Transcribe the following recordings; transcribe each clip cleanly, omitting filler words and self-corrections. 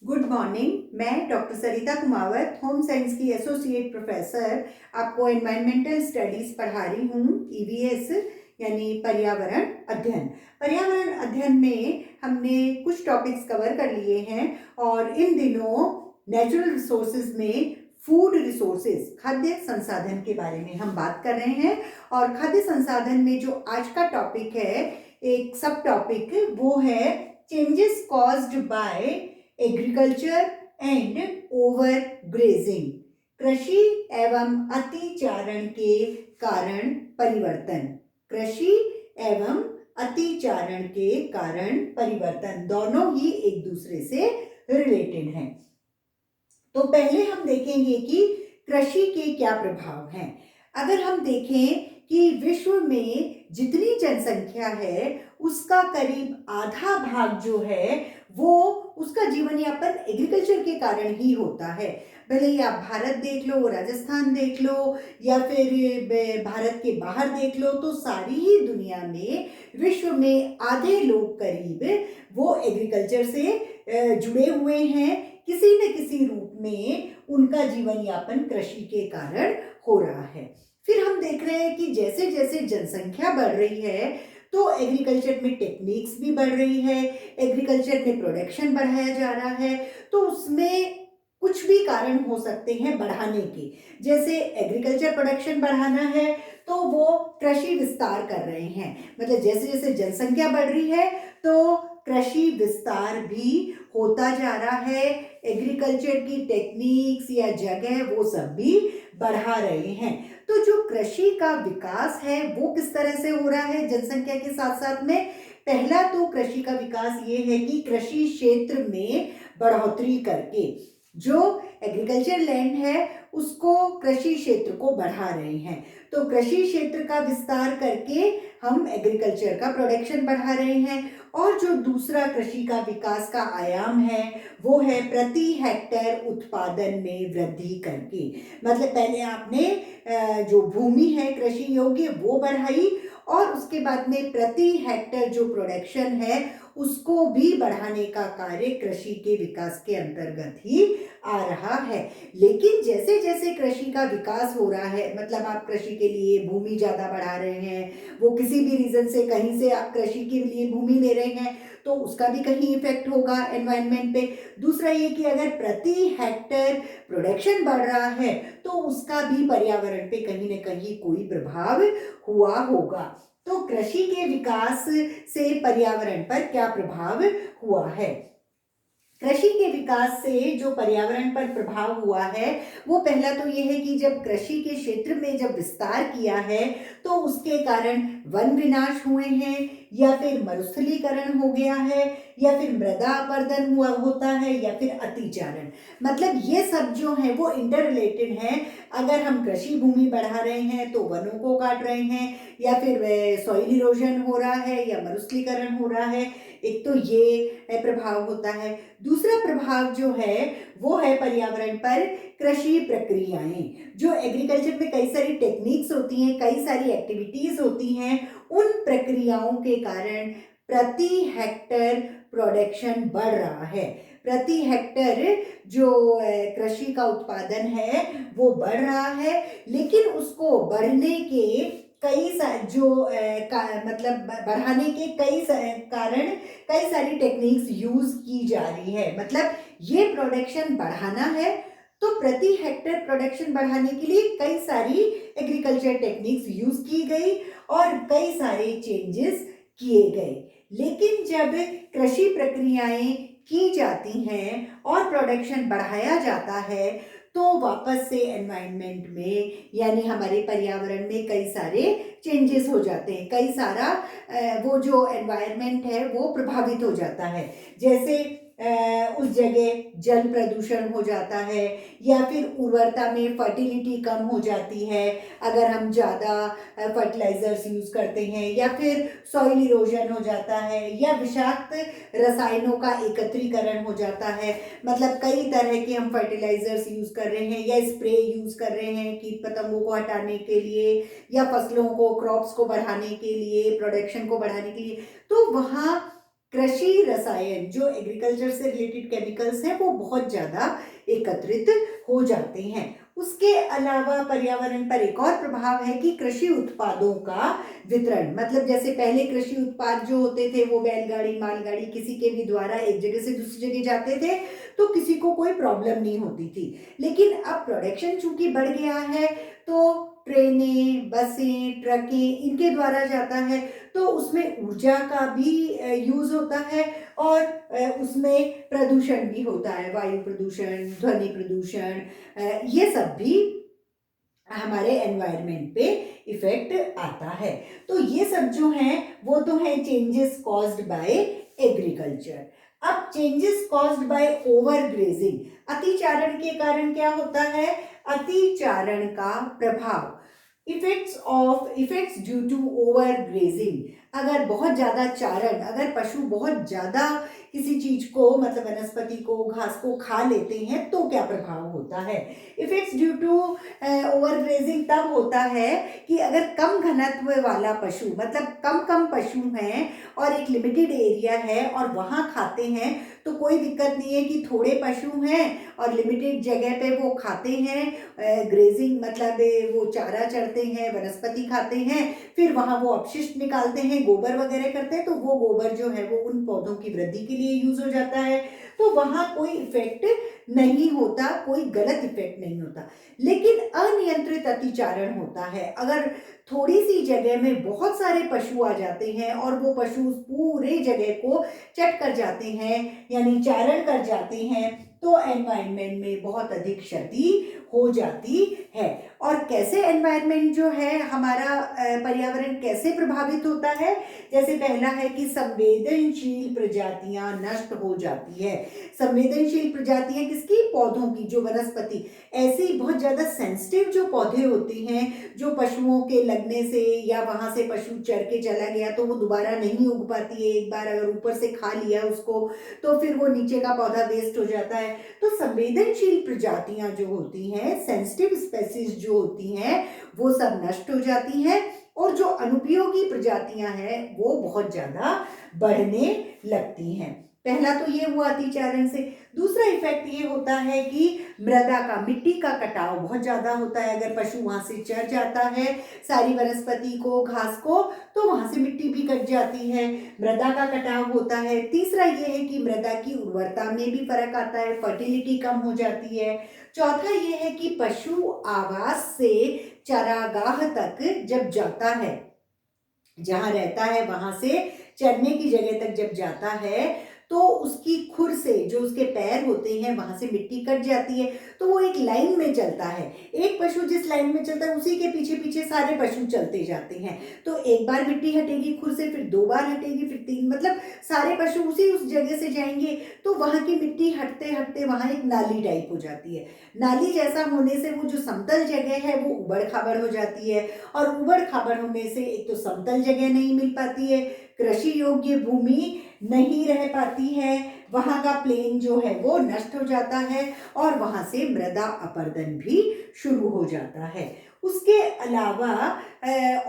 Good morning. मैं doctor सरिता Kumawat, home science की associate professor, आपको एनवायरमेंटल स्टडीज पढ़ा रही हूँ। ईवीएस यानी पर्यावरण अध्ययन। पर्यावरण अध्ययन में हमने कुछ टॉपिक्स कवर कर लिए हैं और इन दिनों नेचुरल रिसोर्सेज में फूड रिसोर्सेज, खाद्य संसाधन के बारे में हम बात कर रहे हैं। और खाद्य संसाधन में जो आज का टॉपिक है, एक सब टॉपिक, वो है changes caused by agriculture and over grazing. कृषि एवं अतिचारण के कारण परिवर्तन। कृषि एवं अतिचारण के कारण परिवर्तन दोनों ही एक दूसरे से रिलेटेड हैं। तो पहले हम देखेंगे कि कृषि के क्या प्रभाव हैं। अगर हम देखें कि विश्व में जितनी जनसंख्या है उसका करीब आधा भाग जो है वो उसका जीवन यापन एग्रीकल्चर के कारण ही होता है। भले ही आप भारत देख लो, राजस्थान देख लो या फिर भारत के बाहर देख लो, तो सारी ही दुनिया में विश्व में आधे लोग करीब वो एग्रीकल्चर से जुड़े हुए हैं। किसी न किसी रूप में उनका जीवन यापन कृषि के कारण हो रहा है। फिर हम देख रहे हैं कि जैसे जैसे जनसंख्या बढ़ रही है तो एग्रीकल्चर में टेक्निक्स भी बढ़ रही है, एग्रीकल्चर में प्रोडक्शन बढ़ाया जा रहा है। तो उसमें कुछ भी कारण हो सकते हैं बढ़ाने के। जैसे एग्रीकल्चर प्रोडक्शन बढ़ाना है तो वो कृषि विस्तार कर रहे हैं, मतलब जैसे जैसे जनसंख्या बढ़ रही है तो कृषि विस्तार भी होता जा रहा है। एग्रीकल्चर की टेक्निक्स या जगह वो सब भी बढ़ा रहे हैं। तो जो कृषि का विकास है वो किस तरह से हो रहा है जनसंख्या के साथ साथ में। पहला तो कृषि का विकास ये है कि कृषि क्षेत्र में बढ़ोतरी करके जो एग्रीकल्चर लैंड है उसको, कृषि क्षेत्र को बढ़ा रहे हैं। तो कृषि क्षेत्र का विस्तार करके हम एग्रीकल्चर का प्रोडक्शन बढ़ा रहे हैं। और जो दूसरा कृषि का विकास का आयाम है वो है प्रति हेक्टेयर उत्पादन में वृद्धि करके। मतलब पहले आपने जो भूमि है कृषि योग्य वो बढ़ाई और उसके बाद में प्रति हेक्टेयर जो प्रोडक्शन है उसको भी बढ़ाने का कार्य कृषि के विकास के अंतर्गत ही आ रहा है। लेकिन जैसे जैसे कृषि का विकास हो रहा है, मतलब आप कृषि के लिए भूमि ज़्यादा बढ़ा रहे हैं, वो किसी भी रीज़न से कहीं से आप कृषि के लिए भूमि ले रहे हैं तो उसका भी कहीं इफेक्ट होगा एनवायरनमेंट पे। दूसरा ये कि अगर प्रति हेक्टेयर प्रोडक्शन बढ़ रहा है तो उसका भी पर्यावरण पे कहीं न कहीं कोई प्रभाव हुआ होगा। तो कृषि के विकास से पर्यावरण पर क्या प्रभाव हुआ है। कृषि के विकास से जो पर्यावरण पर प्रभाव हुआ है वो पहला तो ये है कि जब कृषि के क्षेत्र में जब विस्तार किया है तो उसके कारण वन विनाश हुए हैं, या फिर मरुस्थलीकरण हो गया है, या फिर मृदा अपरदन हुआ होता है, या फिर अतिचारण। मतलब ये सब जो है वो इंटर रिलेटेड है। अगर हम कृषि भूमि बढ़ा रहे हैं तो वनों को काट रहे हैं, या फिर सॉइल इरोजन हो रहा है, या मरुस्थलीकरण हो रहा है। एक तो ये प्रभाव होता है। दूसरा प्रभाव जो है वो है पर्यावरण पर कृषि प्रक्रियाएं। जो एग्रीकल्चर में कई सारी टेक्निक्स होती हैं, कई सारी एक्टिविटीज होती हैं, उन प्रक्रियाओं के कारण प्रति हेक्टेयर प्रोडक्शन बढ़ रहा है। प्रति हेक्टेयर जो कृषि का उत्पादन है वो बढ़ रहा है, लेकिन उसको बढ़ने के मतलब बढ़ाने के कारण कई सारी टेक्निक्स यूज की जा रही है। मतलब ये प्रोडक्शन बढ़ाना है तो प्रति हेक्टेयर प्रोडक्शन बढ़ाने के लिए कई सारी एग्रीकल्चर टेक्निक्स यूज की गई और कई सारे चेंजेस किए गए। लेकिन जब कृषि प्रक्रियाएं की जाती हैं और प्रोडक्शन बढ़ाया जाता है तो वापस से एनवायरनमेंट में यानी हमारे पर्यावरण में कई सारे चेंजेस हो जाते हैं। कई सारा वो जो एनवायरनमेंट है वो प्रभावित हो जाता है। जैसे उस जगह जल प्रदूषण हो जाता है, या फिर उर्वरता में फर्टिलिटी कम हो जाती है अगर हम ज़्यादा फर्टिलाइजर्स यूज़ करते हैं, या फिर सॉइल इरोजन हो जाता है, या विषाक्त रसायनों का एकत्रीकरण हो जाता है। मतलब कई तरह के हम फर्टिलाइजर्स यूज़ कर रहे हैं या स्प्रे यूज़ कर रहे हैं कीट पतंगों को हटाने के लिए, या फसलों को, क्रॉप्स को बढ़ाने के लिए, प्रोडक्शन को बढ़ाने के लिए। तो वहाँ कृषि रसायन जो एग्रीकल्चर से रिलेटेड केमिकल्स हैं वो बहुत ज़्यादा एकत्रित हो जाते हैं। उसके अलावा पर्यावरण पर एक और प्रभाव है कि कृषि उत्पादों का वितरण, मतलब जैसे पहले कृषि उत्पाद जो होते थे वो बैलगाड़ी, मालगाड़ी किसी के भी द्वारा एक जगह से दूसरी जगह जाते थे तो किसी को कोई प्रॉब्लम नहीं होती थी। लेकिन अब प्रोडक्शन चूंकि बढ़ गया है तो ट्रेनें, बसें, ट्रकें इनके द्वारा जाता है तो उसमें ऊर्जा का भी यूज होता है और उसमें प्रदूषण भी होता है, वायु प्रदूषण, ध्वनि प्रदूषण, ये सब भी हमारे एनवायरनमेंट पे इफेक्ट आता है। तो ये सब जो हैं वो तो है चेंजेस कॉज्ड बाय एग्रीकल्चर। अब changes caused by over grazing, अतिचारण के कारण क्या होता है? अतिचारण का प्रभाव, effects due to over grazing. अगर बहुत ज्यादा चारण, अगर पशु बहुत ज्यादा किसी चीज को, मतलब वनस्पति को, घास को खा लेते हैं तो क्या प्रभाव होता है? Effects due to over grazing तब होता है कि अगर कम घनत्व वाला पशु, मतलब कम कम पशु हैं और एक लिमिटेड एरिया है और वहां खाते हैं तो कोई दिक्कत नहीं है कि थोड़े पशु हैं और लिमिटेड जगह पे वो खाते हैं, ग्रेजिंग मतलब वो चारा चरते हैं, वनस्पति खाते हैं, फिर वहां वो अपशिष्ट निकालते हैं, गोबर वगैरह करते हैं, तो वो गोबर जो है वो उन पौधों की वृद्धि के लिए यूज हो जाता है। तो वहां कोई इफेक्ट नहीं होता, कोई गलत इफेक्ट नहीं होता। लेकिन अनियंत्रित अतिचारण होता है, अगर थोड़ी सी जगह में बहुत सारे पशु आ जाते हैं और वो पशु उस पूरे जगह को चट कर जाते हैं यानी चारण कर जाते हैं तो एनवायरनमेंट में बहुत अधिक क्षति हो जाती है। और कैसे एनवायरनमेंट जो है हमारा पर्यावरण कैसे प्रभावित होता है? जैसे पहला है कि संवेदनशील प्रजातियां नष्ट हो जाती है। संवेदनशील प्रजातियां किसकी? पौधों की, जो वनस्पति, ऐसे बहुत ज्यादा सेंसिटिव जो पौधे होते हैं जो पशुओं के लगने से या वहां से पशु चर के चला गया तो वो दोबारा नहीं उग पाती है, एक बार अगर ऊपर से खा लिया उसको तो फिर वो नीचे का पौधा वेस्ट हो जाता है। तो संवेदनशील प्रजातियां जो होती हैं, सेंसिटिव स्पेसीज जो होती हैं, वो सब नष्ट हो जाती हैं और जो अनुपयोगी प्रजातियां हैं वो बहुत ज्यादा बढ़ने लगती हैं। पहला तो ये हुआ अतिचारण से। दूसरा इफेक्ट ये होता है कि मृदा का, मिट्टी का कटाव बहुत ज्यादा होता है। अगर पशु वहां से चर जाता है सारी वनस्पति को, घास को, तो वहां से मिट्टी भी कट जाती है, मृदा का कटाव होता है। तीसरा ये है कि मृदा की उर्वरता में भी फर्क आता है, फर्टिलिटी कम हो जाती है। चौथा ये है कि पशु आवास से चरागाह तक जब जाता है, जहां रहता है वहां से चरने की जगह तक जब जाता है तो उसकी खुर से, जो उसके पैर होते हैं, वहां से मिट्टी कट जाती है तो वो एक लाइन में चलता है। एक पशु जिस लाइन में चलता है उसी के पीछे पीछे सारे पशु चलते जाते हैं। तो एक बार मिट्टी हटेगी खुर से, फिर दो बार हटेगी, फिर तीन, मतलब सारे पशु उसी उस जगह से जाएंगे तो वहां की मिट्टी हटते हटते वहां एक नाली टाइप हो जाती है। नाली जैसा होने से वो जो समतल जगह है वो उबड़ खाबड़ हो जाती है और उबड़ खाबड़ होने से एक तो समतल जगह नहीं मिल पाती है, कृषि योग्य भूमि नहीं रह पाती है, वहां का प्लेन जो है वो नष्ट हो जाता है और वहां से मृदा अपरदन भी शुरू हो जाता है। उसके अलावा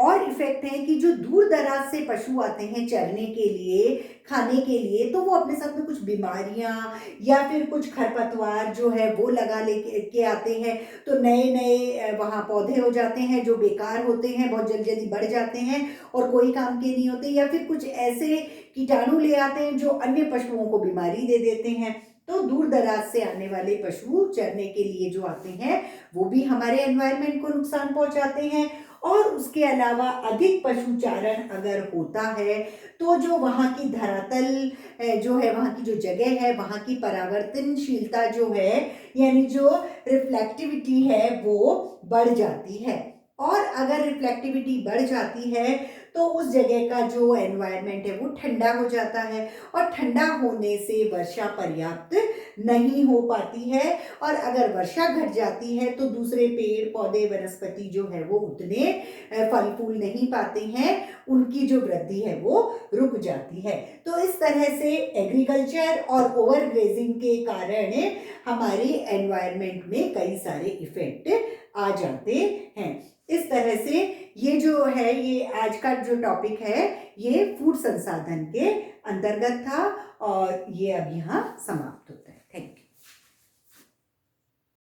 और इफेक्ट है कि जो दूर दराज से पशु आते हैं चरने के लिए, खाने के लिए, तो वो अपने साथ में कुछ बीमारियां या फिर कुछ खरपतवार जो है वो लगा लेके आते हैं तो नए नए वहाँ पौधे हो जाते हैं जो बेकार होते हैं, बहुत जल्दी जल्दी बढ़ जाते हैं और कोई काम के नहीं होते, या फिर कुछ ऐसे कीटाणु ले आते हैं जो अन्य पशुओं को बीमारी दे देते हैं। तो दूर दराज से आने वाले पशु चरने के लिए जो आते हैं वो भी हमारे एनवायरनमेंट को नुकसान पहुंचाते हैं। और उसके अलावा अधिक पशुचारण अगर होता है तो जो वहाँ की धरातल जो है, वहाँ की जो जगह है, वहाँ की परावर्तनशीलता जो है यानी जो रिफ्लेक्टिविटी है वो बढ़ जाती है। और अगर रिफ्लेक्टिविटी बढ़ जाती है तो उस जगह का जो एनवायरनमेंट है वो ठंडा हो जाता है और ठंडा होने से वर्षा पर्याप्त नहीं हो पाती है और अगर वर्षा घट जाती है तो दूसरे पेड़ पौधे वनस्पति जो है वो उतने फल फूल नहीं पाते हैं, उनकी जो वृद्धि है वो रुक जाती है। तो इस तरह से एग्रीकल्चर और ओवर ग्रेजिंग के कारण हमारे एनवायरनमेंट में कई सारे इफेक्ट आ जाते हैं। इस तरह से ये जो है, ये आज का जो टॉपिक है ये फूड संसाधन के अंतर्गत था और ये अब यहाँ समाप्त होता है।